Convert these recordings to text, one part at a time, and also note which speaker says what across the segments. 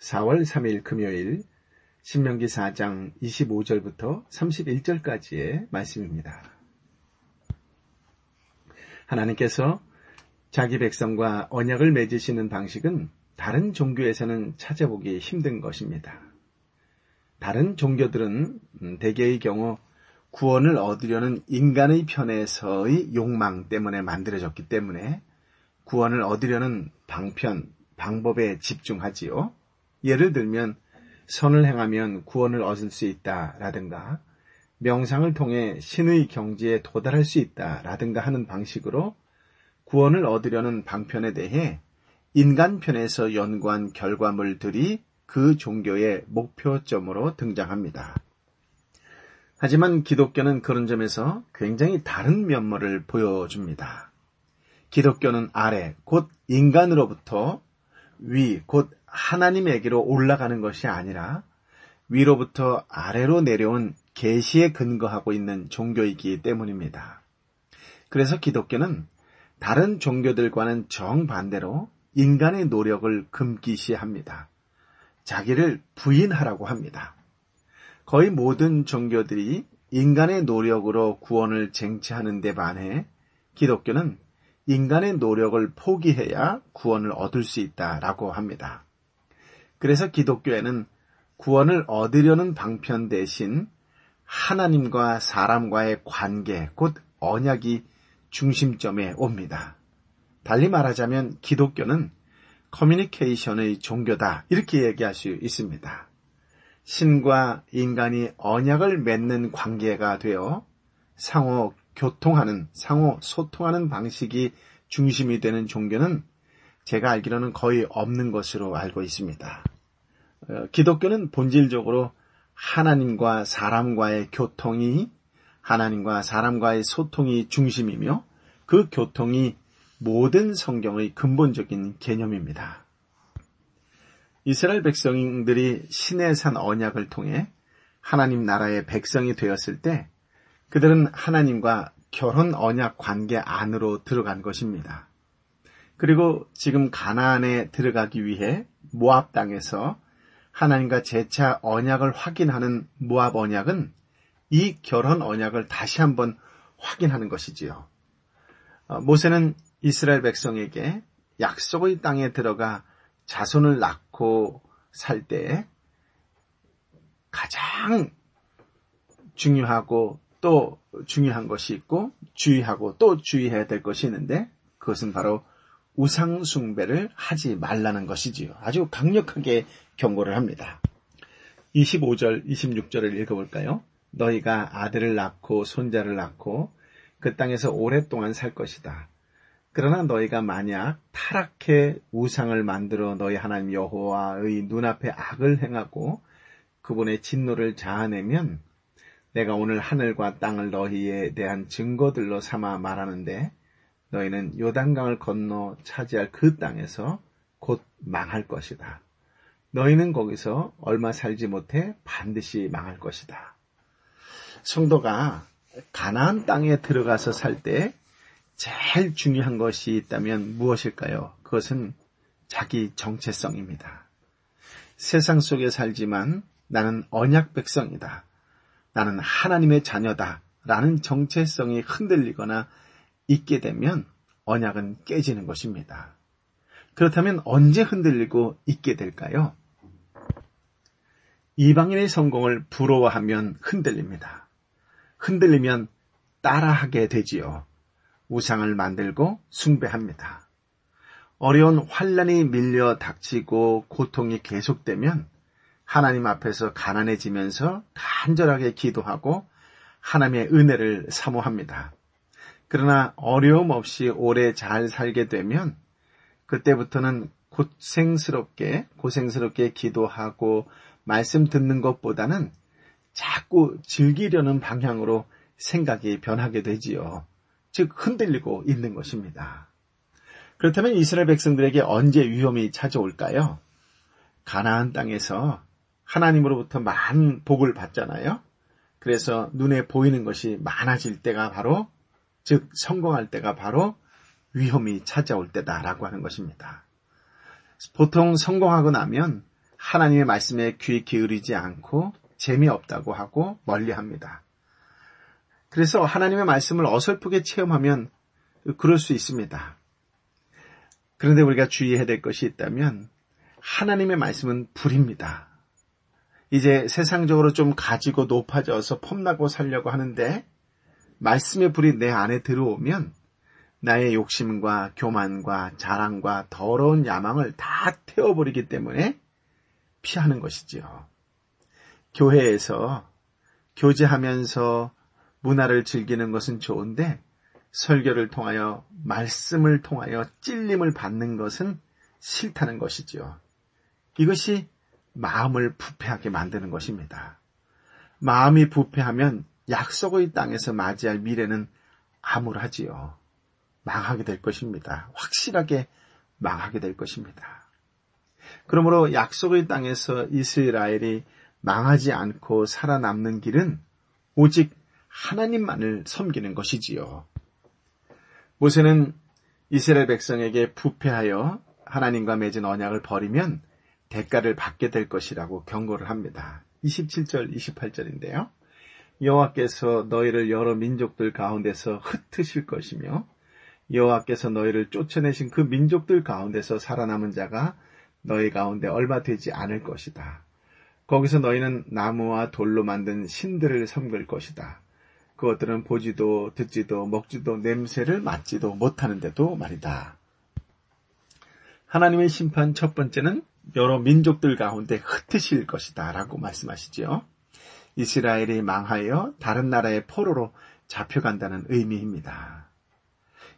Speaker 1: 4월 3일 금요일 신명기 4장 25절부터 31절까지의 말씀입니다. 하나님께서 자기 백성과 언약을 맺으시는 방식은 다른 종교에서는 찾아보기 힘든 것입니다. 다른 종교들은 대개의 경우 구원을 얻으려는 인간의 편에서의 욕망 때문에 만들어졌기 때문에 구원을 얻으려는 방법에 집중하지요. 예를 들면 선을 행하면 구원을 얻을 수 있다라든가 명상을 통해 신의 경지에 도달할 수 있다라든가 하는 방식으로 구원을 얻으려는 방편에 대해 인간 편에서 연구한 결과물들이 그 종교의 목표점으로 등장합니다. 하지만 기독교는 그런 점에서 굉장히 다른 면모를 보여줍니다. 기독교는 아래, 곧 인간으로부터 위, 곧 하나님에게로 올라가는 것이 아니라 위로부터 아래로 내려온 계시에 근거하고 있는 종교이기 때문입니다. 그래서 기독교는 다른 종교들과는 정반대로 인간의 노력을 금기시합니다. 자기를 부인하라고 합니다. 거의 모든 종교들이 인간의 노력으로 구원을 쟁취하는 데 반해 기독교는 인간의 노력을 포기해야 구원을 얻을 수 있다라고 합니다. 그래서 기독교에는 구원을 얻으려는 방편 대신 하나님과 사람과의 관계, 곧 언약이 중심점에 옵니다. 달리 말하자면 기독교는 커뮤니케이션의 종교다, 이렇게 얘기할 수 있습니다. 신과 인간이 언약을 맺는 관계가 되어 상호 교통하는, 상호 소통하는 방식이 중심이 되는 종교는 제가 알기로는 거의 없는 것으로 알고 있습니다. 기독교는 본질적으로 하나님과 사람과의 교통이, 하나님과 사람과의 소통이 중심이며 그 교통이 모든 성경의 근본적인 개념입니다. 이스라엘 백성들이 시내산 언약을 통해 하나님 나라의 백성이 되었을 때 그들은 하나님과 결혼 언약 관계 안으로 들어간 것입니다. 그리고 지금 가나안에 들어가기 위해 모압 땅에서 하나님과 재차 언약을 확인하는 모압 언약은 이 결혼 언약을 다시 한번 확인하는 것이지요. 모세는 이스라엘 백성에게 약속의 땅에 들어가 자손을 낳고 살 때 가장 중요하고 또 중요한 것이 있고 주의하고 또 주의해야 될 것이 있는데 그것은 바로 우상 숭배를 하지 말라는 것이지요. 아주 강력하게 경고를 합니다. 25절, 26절을 읽어볼까요? 너희가 아들을 낳고 손자를 낳고 그 땅에서 오랫동안 살 것이다. 그러나 너희가 만약 타락해 우상을 만들어 너희 하나님 여호와의 눈앞에 악을 행하고 그분의 진노를 자아내면 내가 오늘 하늘과 땅을 너희에 대한 증거들로 삼아 말하는데 너희는 요단강을 건너 차지할 그 땅에서 곧 망할 것이다. 너희는 거기서 얼마 살지 못해 반드시 망할 것이다. 성도가 가나안 땅에 들어가서 살 때 제일 중요한 것이 있다면 무엇일까요? 그것은 자기 정체성입니다. 세상 속에 살지만 나는 언약 백성이다. 나는 하나님의 자녀다. 라는 정체성이 흔들리거나 있게 되면 언약은 깨지는 것입니다. 그렇다면 언제 흔들리고 있게 될까요? 이방인의 성공을 부러워하면 흔들립니다. 흔들리면 따라하게 되지요. 우상을 만들고 숭배합니다. 어려운 환난이 밀려 닥치고 고통이 계속되면 하나님 앞에서 가난해지면서 간절하게 기도하고 하나님의 은혜를 사모합니다. 그러나 어려움 없이 오래 잘 살게 되면 그때부터는 고생스럽게 기도하고 말씀 듣는 것보다는 자꾸 즐기려는 방향으로 생각이 변하게 되지요. 즉 흔들리고 있는 것입니다. 그렇다면 이스라엘 백성들에게 언제 위험이 찾아올까요? 가나안 땅에서 하나님으로부터 많은 복을 받잖아요. 그래서 눈에 보이는 것이 많아질 때가 바로, 즉 성공할 때가 바로 위험이 찾아올 때다라고 하는 것입니다. 보통 성공하고 나면 하나님의 말씀에 귀 기울이지 않고 재미없다고 하고 멀리합니다. 그래서 하나님의 말씀을 어설프게 체험하면 그럴 수 있습니다. 그런데 우리가 주의해야 될 것이 있다면 하나님의 말씀은 불입니다. 이제 세상적으로 좀 가지고 높아져서 폼나고 살려고 하는데 말씀의 불이 내 안에 들어오면 나의 욕심과 교만과 자랑과 더러운 야망을 다 태워버리기 때문에 피하는 것이지요. 교회에서 교제하면서 문화를 즐기는 것은 좋은데 설교를 통하여 말씀을 통하여 찔림을 받는 것은 싫다는 것이지요. 이것이 마음을 부패하게 만드는 것입니다. 마음이 부패하면 약속의 땅에서 맞이할 미래는 암울하지요. 망하게 될 것입니다. 확실하게 망하게 될 것입니다. 그러므로 약속의 땅에서 이스라엘이 망하지 않고 살아남는 길은 오직 하나님만을 섬기는 것이지요. 모세는 이스라엘 백성에게 부패하여 하나님과 맺은 언약을 버리면 대가를 받게 될 것이라고 경고를 합니다. 27절, 28절인데요. 여호와께서 너희를 여러 민족들 가운데서 흩으실 것이며 여호와께서 너희를 쫓아내신 그 민족들 가운데서 살아남은 자가 너희 가운데 얼마 되지 않을 것이다. 거기서 너희는 나무와 돌로 만든 신들을 섬길 것이다. 그것들은 보지도 듣지도 먹지도 냄새를 맡지도 못하는데도 말이다. 하나님의 심판 첫 번째는 여러 민족들 가운데 흩으실 것이다 라고 말씀하시죠. 이스라엘이 망하여 다른 나라의 포로로 잡혀간다는 의미입니다.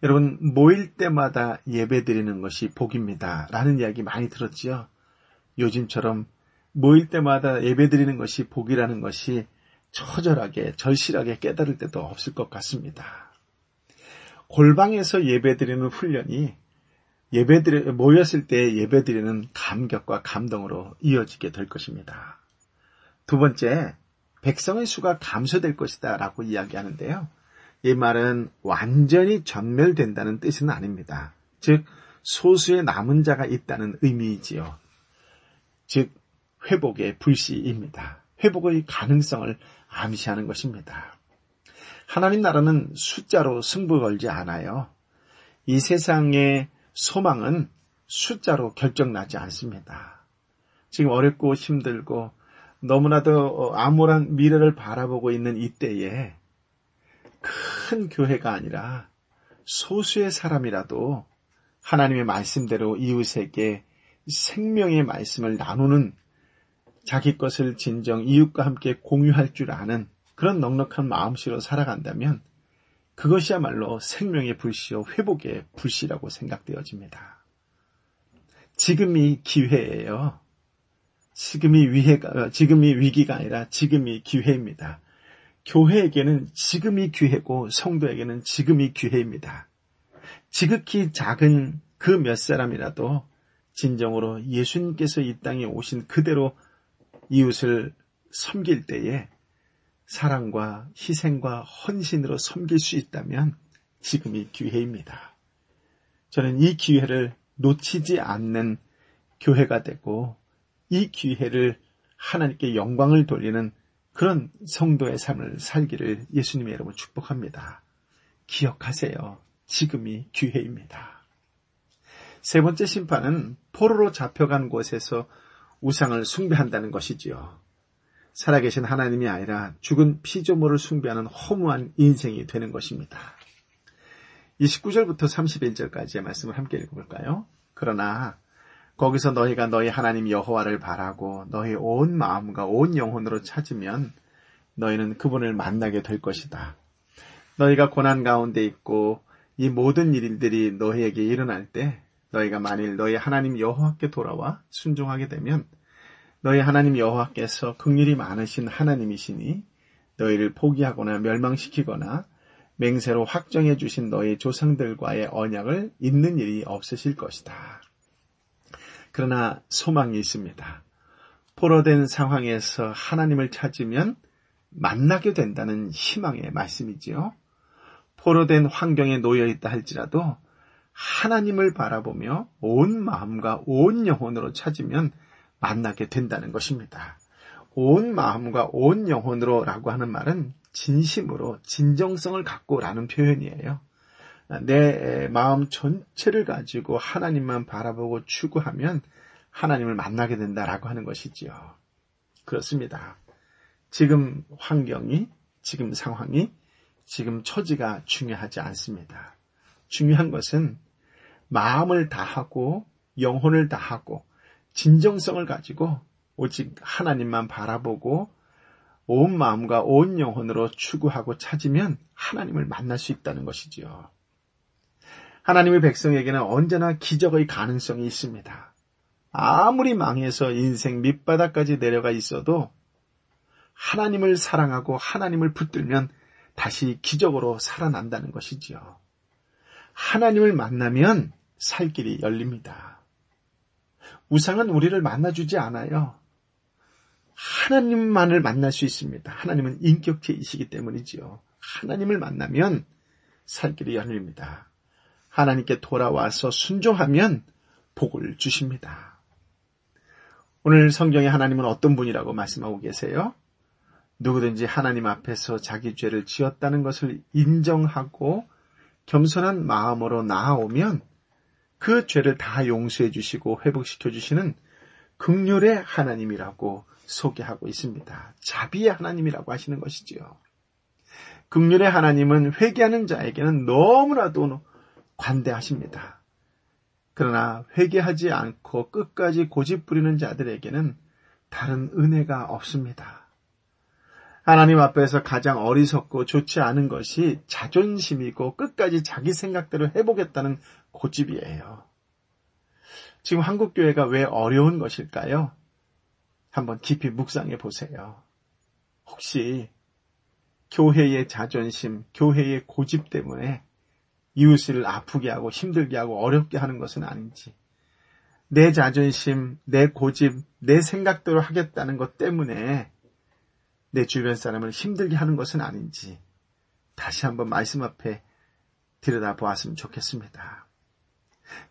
Speaker 1: 여러분, 모일 때마다 예배드리는 것이 복입니다 라는 이야기 많이 들었지요. 요즘처럼 모일 때마다 예배드리는 것이 복이라는 것이 처절하게 절실하게 깨달을 때도 없을 것 같습니다. 골방에서 예배드리는 훈련이 모였을 때 예배드리는 감격과 감동으로 이어지게 될 것입니다. 두 번째, 백성의 수가 감소될 것이다 라고 이야기하는데요. 이 말은 완전히 전멸된다는 뜻은 아닙니다. 즉 소수의 남은 자가 있다는 의미이지요. 즉 회복의 불시입니다. 회복의 가능성을 암시하는 것입니다. 하나님 나라는 숫자로 승부 걸지 않아요. 이 세상의 소망은 숫자로 결정나지 않습니다. 지금 어렵고 힘들고 너무나도 암울한 미래를 바라보고 있는 이때에 큰 교회가 아니라 소수의 사람이라도 하나님의 말씀대로 이웃에게 생명의 말씀을 나누는 자기 것을 진정 이웃과 함께 공유할 줄 아는 그런 넉넉한 마음씨로 살아간다면 그것이야말로 생명의 불씨요 회복의 불씨라고 생각되어집니다. 지금이 기회예요. 지금이 위기가 아니라 지금이 기회입니다. 교회에게는 지금이 기회고 성도에게는 지금이 기회입니다. 지극히 작은 그 몇 사람이라도 진정으로 예수님께서 이 땅에 오신 그대로 이웃을 섬길 때에 사랑과 희생과 헌신으로 섬길 수 있다면 지금이 기회입니다. 저는 이 기회를 놓치지 않는 교회가 되고 이 기회를 하나님께 영광을 돌리는 그런 성도의 삶을 살기를 예수님의 이름으로 축복합니다. 기억하세요. 지금이 기회입니다. 세 번째 심판은 포로로 잡혀간 곳에서 우상을 숭배한다는 것이지요. 살아계신 하나님이 아니라 죽은 피조물을 숭배하는 허무한 인생이 되는 것입니다. 29절부터 31절까지의 말씀을 함께 읽어볼까요? 그러나 거기서 너희가 너희 하나님 여호와를 바라고 너희 온 마음과 온 영혼으로 찾으면 너희는 그분을 만나게 될 것이다. 너희가 고난 가운데 있고 이 모든 일들이 너희에게 일어날 때 너희가 만일 너희 하나님 여호와께 돌아와 순종하게 되면 너희 하나님 여호와께서 긍휼이 많으신 하나님이시니 너희를 포기하거나 멸망시키거나 맹세로 확정해 주신 너희 조상들과의 언약을 잇는 일이 없으실 것이다. 그러나 소망이 있습니다. 포로된 상황에서 하나님을 찾으면 만나게 된다는 희망의 말씀이지요. 포로된 환경에 놓여 있다 할지라도 하나님을 바라보며 온 마음과 온 영혼으로 찾으면 만나게 된다는 것입니다. 온 마음과 온 영혼으로 라고 하는 말은 진심으로 진정성을 갖고 라는 표현이에요. 내 마음 전체를 가지고 하나님만 바라보고 추구하면 하나님을 만나게 된다라고 하는 것이지요. 그렇습니다. 지금 환경이, 지금 상황이, 지금 처지가 중요하지 않습니다. 중요한 것은 마음을 다하고 영혼을 다하고 진정성을 가지고 오직 하나님만 바라보고 온 마음과 온 영혼으로 추구하고 찾으면 하나님을 만날 수 있다는 것이지요. 하나님의 백성에게는 언제나 기적의 가능성이 있습니다. 아무리 망해서 인생 밑바닥까지 내려가 있어도 하나님을 사랑하고 하나님을 붙들면 다시 기적으로 살아난다는 것이지요. 하나님을 만나면 살 길이 열립니다. 우상은 우리를 만나주지 않아요. 하나님만을 만날 수 있습니다. 하나님은 인격체이시기 때문이지요. 하나님을 만나면 살 길이 열립니다. 하나님께 돌아와서 순종하면 복을 주십니다. 오늘 성경에 하나님은 어떤 분이라고 말씀하고 계세요? 누구든지 하나님 앞에서 자기 죄를 지었다는 것을 인정하고 겸손한 마음으로 나아오면 그 죄를 다 용서해 주시고 회복시켜 주시는 긍휼의 하나님이라고 소개하고 있습니다. 자비의 하나님이라고 하시는 것이지요. 긍휼의 하나님은 회개하는 자에게는 너무나도 관대하십니다. 그러나 회개하지 않고 끝까지 고집부리는 자들에게는 다른 은혜가 없습니다. 하나님 앞에서 가장 어리석고 좋지 않은 것이 자존심이고 끝까지 자기 생각대로 해보겠다는 고집이에요. 지금 한국교회가 왜 어려운 것일까요? 한번 깊이 묵상해 보세요. 혹시 교회의 자존심, 교회의 고집 때문에 이웃을 아프게 하고 힘들게 하고 어렵게 하는 것은 아닌지, 내 자존심, 내 고집, 내 생각대로 하겠다는 것 때문에 내 주변 사람을 힘들게 하는 것은 아닌지 다시 한번 말씀 앞에 들여다보았으면 좋겠습니다.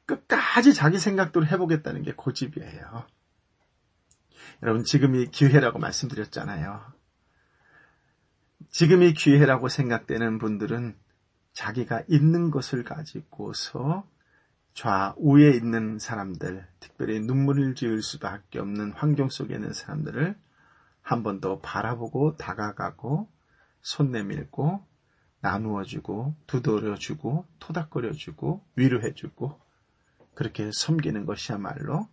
Speaker 1: 끝까지 자기 생각대로 해보겠다는 게 고집이에요. 여러분, 지금이 기회라고 말씀드렸잖아요. 지금이 기회라고 생각되는 분들은 자기가 있는 것을 가지고서 좌우에 있는 사람들, 특별히 눈물을 지을 수밖에 없는 환경 속에 있는 사람들을 한 번 더 바라보고 다가가고 손 내밀고 나누어주고 두드려주고 토닥거려주고 위로해주고 그렇게 섬기는 것이야말로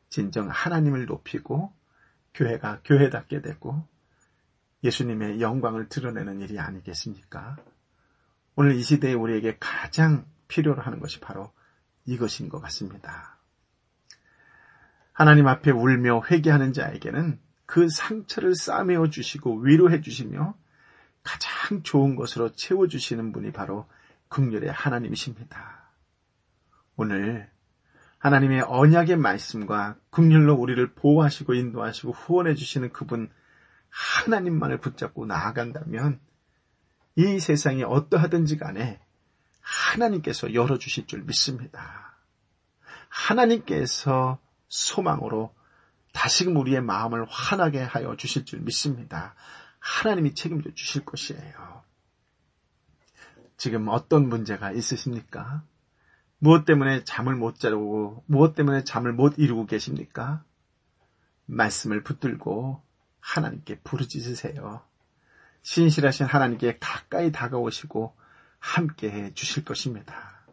Speaker 1: 진정 하나님을 높이고 교회가 교회답게 되고 예수님의 영광을 드러내는 일이 아니겠습니까? 오늘 이 시대에 우리에게 가장 필요로 하는 것이 바로 이것인 것 같습니다. 하나님 앞에 울며 회개하는 자에게는 그 상처를 싸매어 주시고 위로해 주시며 가장 좋은 것으로 채워주시는 분이 바로 긍휼의 하나님이십니다. 오늘 하나님의 언약의 말씀과 긍휼로 우리를 보호하시고 인도하시고 후원해 주시는 그분 하나님만을 붙잡고 나아간다면 이 세상이 어떠하든지 간에 하나님께서 열어주실 줄 믿습니다. 하나님께서 소망으로 다시금 우리의 마음을 환하게 하여 주실 줄 믿습니다. 하나님이 책임져 주실 것이에요. 지금 어떤 문제가 있으십니까? 무엇 때문에 잠을 못 자고 무엇 때문에 잠을 못 이루고 계십니까? 말씀을 붙들고 하나님께 부르짖으세요. 신실하신 하나님께 가까이 다가오시고 함께해 주실 것입니다.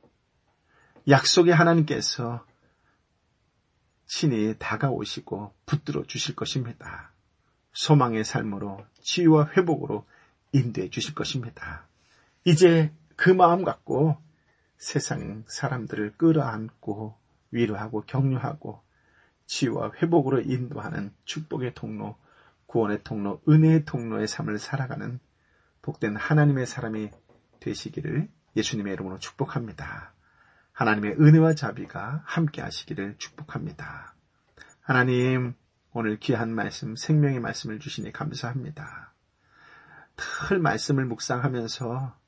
Speaker 1: 약속의 하나님께서 친히 다가오시고 붙들어 주실 것입니다. 소망의 삶으로 치유와 회복으로 인도해 주실 것입니다. 이제 그 마음 갖고 세상 사람들을 끌어안고 위로하고 격려하고 치유와 회복으로 인도하는 축복의 통로, 구원의 통로, 은혜의 통로의 삶을 살아가는 복된 하나님의 사람이 되시기를 예수님의 이름으로 축복합니다. 하나님의 은혜와 자비가 함께 하시기를 축복합니다. 하나님, 오늘 귀한 말씀, 생명의 말씀을 주시니 감사합니다. 늘 말씀을 묵상하면서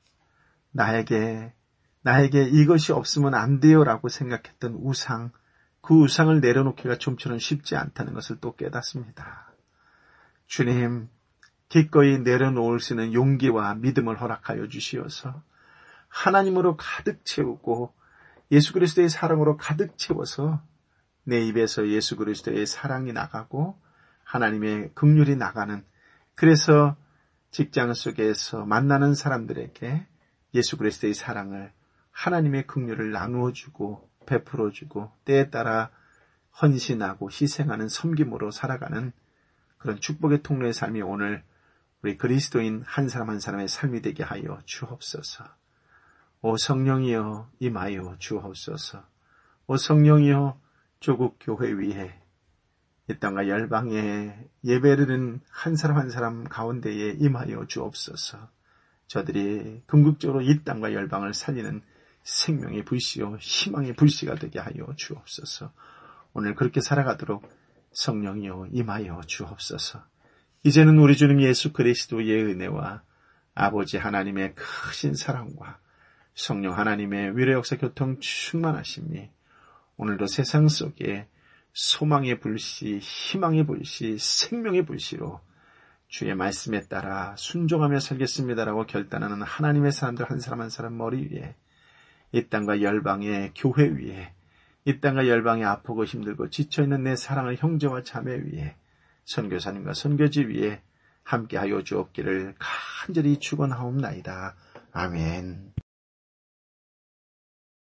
Speaker 1: 나에게 이것이 없으면 안 돼요라고 생각했던 우상, 그 우상을 내려놓기가 좀처럼 쉽지 않다는 것을 또 깨닫습니다. 주님, 기꺼이 내려놓을 수 있는 용기와 믿음을 허락하여 주시어서 하나님으로 가득 채우고 예수 그리스도의 사랑으로 가득 채워서 내 입에서 예수 그리스도의 사랑이 나가고 하나님의 긍휼이 나가는, 그래서 직장 속에서 만나는 사람들에게 예수 그리스도의 사랑을, 하나님의 긍휼을 나누어주고 베풀어주고 때에 따라 헌신하고 희생하는 섬김으로 살아가는 그런 축복의 통로의 삶이 오늘 우리 그리스도인 한 사람 한 사람의 삶이 되게 하여 주옵소서. 오 성령이여 임하여 주옵소서. 오 성령이여 조국 교회 위에 이 땅과 열방에 예배드리는 한 사람 한 사람 가운데에 임하여 주옵소서. 저들이 궁극적으로 이 땅과 열방을 살리는 생명의 불씨요 희망의 불씨가 되게 하여 주옵소서. 오늘 그렇게 살아가도록 성령이여 임하여 주옵소서. 이제는 우리 주님 예수 그리스도의 은혜와 아버지 하나님의 크신 사랑과 성령 하나님의 위로 역사 교통 충만하심이 오늘도 세상 속에 소망의 불씨, 희망의 불씨, 생명의 불씨로 주의 말씀에 따라 순종하며 살겠습니다라고 결단하는 하나님의 사람들 한 사람 한 사람 머리 위에, 이 땅과 열방의 교회 위에, 이 땅과 열방에 아프고 힘들고 지쳐있는 내 사랑하는 형제와 자매 위에, 선교사님과 선교지 위에 함께하여 주옵기를 간절히 축원하옵나이다. 아멘.